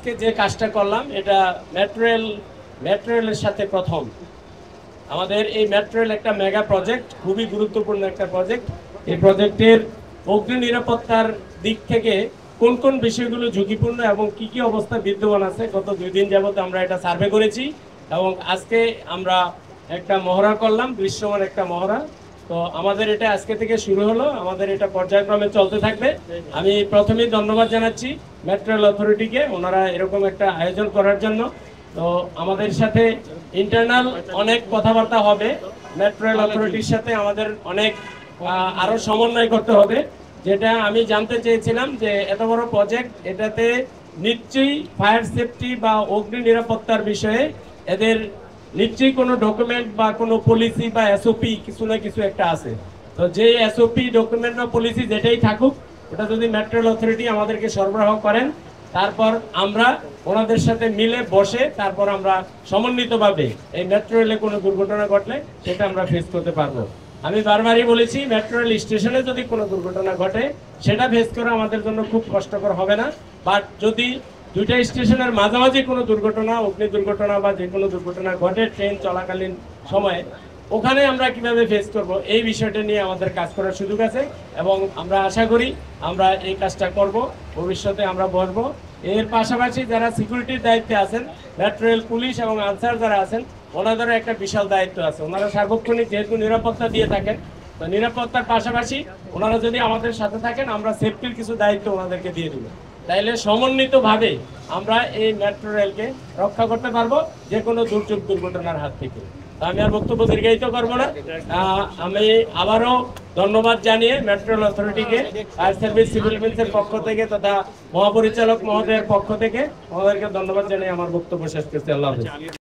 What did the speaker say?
আজকে যে কাজটা করলাম এটা মেট্রো রেলের সাথে প্রথম। আমাদের এই মেট্রো রেল একটা মেগা প্রজেক্ট, খুবই গুরুত্বপূর্ণ একটা প্রজেক্ট। এই প্রজেক্টের অগ্নি নিরাপত্তার দিক থেকে কোন কোন বিষয়গুলো ঝুঁকিপূর্ণ এবং কি কি অবস্থা বিদ্যমান আছে, গত 2 দিন যাবত আমরা এটা সার্ভে করেছি এবং আজকে আমরা একটা মহড়া করলাম, দৃশ্যমান একটা মহড়া। তো আমাদের এটা আজকে থেকে শুরু হলো, আমাদের এটা পর্যায়ক্রমে চলতে থাকবে। আমি প্রথমেই ধন্যবাদ জানাচ্ছি মেট্রো রেল অথরিটিকে, ওনারা এরকম একটা আয়োজন করার জন্য। তো আমাদের সাথে ইন্টারনাল অনেক কথাবার্তা হবে, মেট্রো রেল অথরিটির সাথে আমাদের অনেক আরো সমন্বয় করতে হবে। যেটা আমি জানতে চেয়েছিলাম যে এত বড় প্রজেক্ট, এটাতে নিশ্চয়ই ফায়ার সেফটি বা অগ্নি নিরাপত্তার বিষয়ে এদের নিশ্চয়ই কোনো ডকুমেন্ট বা কোনো পলিসি বা এসওপি কিছু না কিছু একটা আছে। তো যে এসওপি ডকুমেন্ট বা পলিসি যেটাই থাকুক, ওটা যদি মেট্রো রেল অথরিটি আমাদেরকে সরবরাহ করেন, তারপর আমরা ওনাদের সাথে মিলে বসে তারপর আমরা সমন্বিতভাবে এই মেট্রো রেলে কোনো দুর্ঘটনা ঘটলে সেটা আমরা ফেস করতে পারবো। আমি বারবারই বলেছি, মেট্রো রেল স্টেশনে যদি কোনো দুর্ঘটনা ঘটে সেটা ফেস করা আমাদের জন্য খুব কষ্টকর হবে না। বাট যদি দুইটা স্টেশনের মাঝামাঝি কোনো দুর্ঘটনা, অগ্নি দুর্ঘটনা বা যে কোনো দুর্ঘটনা ঘটে ট্রেন চলাকালীন সময়ে, ওখানে আমরা কিভাবে ফেস করব, এই বিষয়টা নিয়ে আমাদের কাজ করার সুযোগ আছে এবং আমরা আশা করি আমরা এই কাজটা করব, ভবিষ্যতে আমরা বসবো। এর পাশাপাশি যারা সিকিউরিটির দায়িত্বে আছেন, মেট্রো রেল পুলিশ এবং আনসার যারা আছেন, ওনাদেরও একটা বিশাল দায়িত্ব আছে। ওনারা সার্বক্ষণিক যেহেতু নিরাপত্তা দিয়ে থাকেন, তো নিরাপত্তার পাশাপাশি ওনারা যদি আমাদের সাথে থাকেন, আমরা সেফটির কিছু দায়িত্ব ওনাদেরকে দিয়ে দেবো। তাইলে সমন্বিতভাবে আমরা এই মেট্রো রেলকে রক্ষা করতে পারবো যে কোনো দুর্যোগ দুর্ঘটনার হাত থেকে। আমি আর বক্তব্য দীর্ঘায়িত করবো না। আমি আবারও ধন্যবাদ জানিয়ে মেট্রো রেল অথরিটিকে, ফায়ার সার্ভিস, সিভিল ডিফেন্সের পক্ষ থেকে তথা মহাপরিচালক মহোদয়ের পক্ষ থেকে আমাদেরকে ধন্যবাদ জানিয়ে আমার বক্তব্য শেষ করছি। আল্লাহ হাফেজ।